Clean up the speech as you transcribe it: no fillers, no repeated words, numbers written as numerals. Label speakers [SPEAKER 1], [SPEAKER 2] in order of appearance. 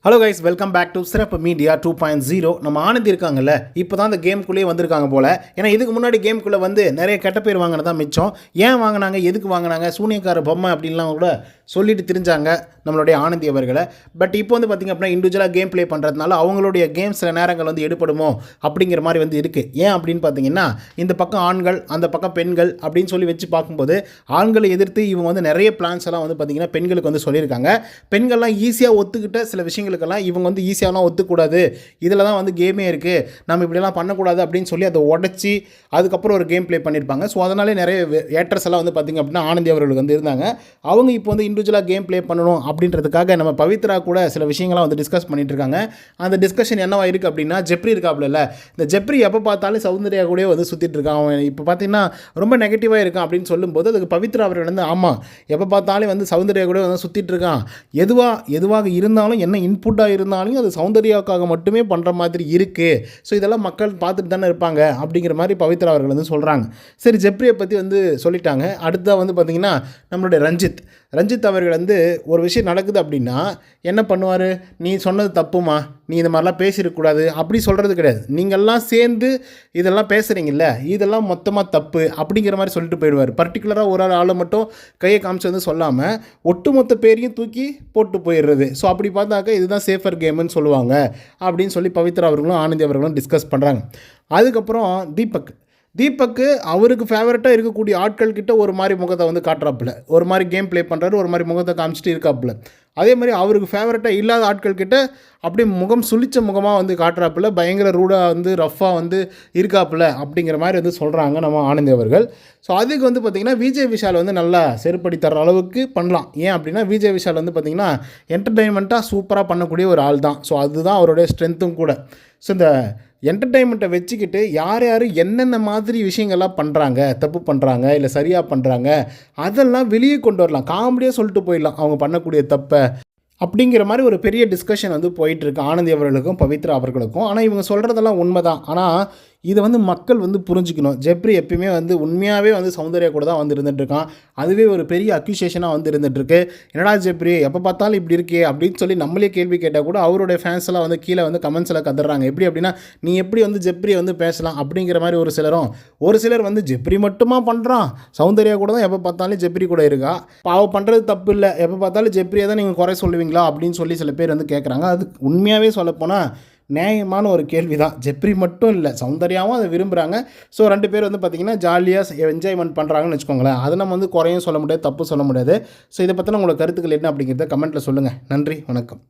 [SPEAKER 1] Hello guys, welcome back to சிறப்பு media 2.0. நம்ம ஆனந்தி இருக்காங்கல்ல, இப்போ தான் அந்த கேமுக்குள்ளேயே வந்திருக்காங்க போல். ஏன்னா இதுக்கு முன்னாடி கேமுக்குள்ளே வந்து நிறைய கெட்ட பேர் வாங்கினது தான் மிச்சம். ஏன் வாங்கினாங்க, எதுக்கு வாங்கினாங்க, சூனியக்கார பொம்மை அப்படின்லாம் கூட சொல்லிட்டு தெரிஞ்சாங்க நம்மளுடைய ஆனந்தி அவர்களை. பட் இப்போ வந்து பார்த்திங்க அப்படின்னா இண்டிவிஜுவலாக கேம் ப்ளே பண்ணுறதுனால அவங்களுடைய கேம் சில நேரங்கள் வந்து எடுப்படுமோ அப்படிங்கிற மாதிரி வந்து இருக்குது. ஏன் அப்படின்னு பார்த்தீங்கன்னா, இந்த பக்கம் ஆண்கள், அந்த பக்கம் பெண்கள் அப்படின்னு சொல்லி வச்சு பார்க்கும்போது ஆண்களை எதிர்த்து இவங்க வந்து நிறைய பிளான்ஸ் எல்லாம் வந்து பார்த்திங்கன்னா பெண்களுக்கு வந்து சொல்லியிருக்காங்க. பெண்கள்லாம் ஈஸியாக ஒத்துக்கிட்ட சில விஷயங்கள் இவங்க வந்து ஈஸியாலாம் ஒத்துக்கூடாது, இதில் தான் வந்து கேமே இருக்குது, நம்ம இப்படிலாம் பண்ணக்கூடாது அப்படின்னு சொல்லி அதை உடச்சி அதுக்கப்புறம் ஒரு கேம் ப்ளே பண்ணியிருப்பாங்க. ஸோ அதனாலே நிறைய ஏற்றஸ் எல்லாம் வந்து பார்த்திங்க அப்படின்னா ஆனந்தி அவர்களுக்கு வந்து இருந்தாங்க. அவங்க இப்போ வந்து இண்டிவிஜுவலாக கேம் ப்ளே பண்ணணும் அப்படின்றதுக்காக நம்ம பவித்ரா கூட சில விஷயங்கள்லாம் வந்து டிஸ்கஸ் பண்ணிட்டு இருக்காங்க. அந்த டிஸ்கஷன் என்னவா இருக்குது அப்படின்னா, ஜெப்ரி இருக்காப்புல, இந்த ஜெப்ரி எப்போ பார்த்தாலும் சௌந்தர்யா கூட வந்து சுற்றிட்டு இருக்கான், அவன் இப்போ பார்த்தீங்கன்னா ரொம்ப நெகட்டிவாக இருக்கான் அப்படின்னு சொல்லும்போது அதுக்கு பவித்ரா அவர்கள் வந்து ஆமாம், எப்போ பார்த்தாலும் வந்து சௌந்தர்யா கூட வந்து சுற்றிட்டு இருக்கான், எதுவாக இருந்தாலும் என்ன இன்புட்டாக இருந்தாலும் அது சௌந்தர்யாவுக்காக மட்டுமே பண்ணுற மாதிரி இருக்குது. ஸோ இதெல்லாம் மக்கள் பார்த்துட்டு தானே இருப்பாங்க அப்படிங்கிற மாதிரி பவித்ரா அவர்கள் வந்து சொல்கிறாங்க. சரி, ஜெப்ரியை பற்றி வந்து சொல்லிட்டாங்க. அடுத்ததாக வந்து பார்த்திங்கன்னா நம்மளுடைய ரஞ்சித் அவர்கள் வந்து ஒரு விஷயம் நடக்குது அப்படின்னா என்ன பண்ணுவார், நீ சொன்னது தப்புமா, நீ இந்த மாதிரிலாம் பேசிடக்கூடாது அப்படி சொல்கிறது கிடையாது. நீங்கள்லாம் சேர்ந்து இதெல்லாம் பேசுகிறீங்கல்ல, இதெல்லாம் மொத்தமாக தப்பு அப்படிங்கிற மாதிரி சொல்லிட்டு போயிடுவார். பர்டிகுலராக ஒரு ஆளை மட்டும் கையை காமிச்சு வந்து சொல்லாமல் ஒட்டுமொத்த பேரையும் தூக்கி போட்டு போயிடுறது. ஸோ அப்படி பார்த்தாக்க இதுதான் சேஃபர் கேமுன்னு சொல்லுவாங்க அப்படின்னு சொல்லி பவித்ரா அவர்களும் ஆனந்தி அவர்களும் டிஸ்கஸ் பண்ணுறாங்க. அதுக்கப்புறம் தீபக்கு அவருக்கு ஃபேவரட்டாக இருக்கக்கூடிய ஆட்கள் கிட்ட ஒரு மாதிரி முகத்தை வந்து காட்டுறாப்புல, ஒரு மாதிரி கேம் ப்ளே பண்ணுறாரு, ஒரு மாதிரி முகத்தை காமிச்சிட்டு இருக்காப்புல. அதே மாதிரி அவருக்கு ஃபேவரட்டாக இல்லாத ஆட்கள் கிட்ட அப்படியே முகம் சுளிச்ச முகமாக வந்து காட்டுறாப்புல, பயங்கர ரூடாக வந்து ரஃப்பாக வந்து இருக்காப்புல அப்படிங்கிற மாதிரி வந்து சொல்கிறாங்க நம்ம ஆனந்தி அவர்கள். ஸோ அதுக்கு வந்து பார்த்திங்கன்னா விஜய் விஷால் வந்து நல்லா செருப்படி தர அளவுக்கு பண்ணலாம். ஏன் அப்படின்னா விஜய் விஷால் வந்து பார்த்திங்கன்னா என்டர்டெயின்மெண்ட்டாக சூப்பராக பண்ணக்கூடிய ஒரு ஆள் தான். ஸோ அதுதான் அவருடைய ஸ்ட்ரென்த்தும் கூட. ஸோ இந்த என்டர்டெயின்மெண்ட்டை வச்சுக்கிட்டு யார் என்னென்ன மாதிரி விஷயங்கள்லாம் பண்ணுறாங்க, தப்பு பண்ணுறாங்க இல்லை சரியாக பண்ணுறாங்க, அதெல்லாம் வெளியே கொண்டு வரலாம், காமெடியாக சொல்லிட்டு போயிடலாம் அவங்க பண்ணக்கூடிய தப்பை அப்படிங்கிற மாதிரி ஒரு பெரிய டிஸ்கஷன் வந்து போயிட்டுருக்கு ஆனந்தி அவர்களுக்கும் பவித்ரா அவர்களுக்கும். ஆனால் இவங்க சொல்கிறதெல்லாம் உண்மை தான். ஆனால் இதை வந்து மக்கள் வந்து புரிஞ்சுக்கணும். ஜெப்ரி எப்பயுமே வந்து உண்மையாகவே வந்து சௌந்தர்யா கூட தான் வந்து இருந்துகிட்ருக்கான். அதுவே ஒரு பெரிய அக்யூசேஷனாக வந்து இருந்துகிட்ருக்கு. என்னடா ஜெப்ரி எப்போ பார்த்தாலும் இப்படி இருக்கே அப்படின்னு சொல்லி நம்மளே கேள்வி கேட்டால் கூட அவருடைய ஃபேன்ஸ் எல்லாம் வந்து கீழே வந்து கமெண்ட்ஸில் கத்துறாங்க. எப்படி அப்படின்னா, நீ எப்படி வந்து ஜெப்ரியை வந்து பேசலாம் அப்படிங்கிற மாதிரி ஒரு சிலர் வந்து ஜெப்ரி மட்டுமா பண்ணுறான், சௌந்தர்யா கூட தான் எப்போ பார்த்தாலும் ஜெப்ரி கூட இருக்கா, பாவம் பண்ணுறது தப்பு இல்லை, எப்போ பார்த்தாலும் ஜெப்ரியை தான் நீங்கள் குறை சொல்லுவீங்களா அப்படின்னு சொல்லி சில பேர் வந்து கேட்குறாங்க. அது உண்மையாகவே சொல்லப்போனால் நியாயமான ஒரு கேள்வி தான். ஜெப்ரி மட்டும் இல்லை, சௌந்தர்யாவும் அதை விரும்புகிறாங்க. ஸோ 2 பேர் வந்து பார்த்திங்கன்னா ஜாலியாக என்ஜாய்மெண்ட் பண்ணுறாங்கன்னு வச்சுக்கோங்களேன். அதை நம்ம வந்து குறையும் சொல்ல முடியாது, தப்பு சொல்ல முடியாது. ஸோ இதை பற்றின உங்களோட கருத்துக்கள் என்ன அப்படிங்கிறத கமெண்ட்டில் சொல்லுங்கள். நன்றி, வணக்கம்.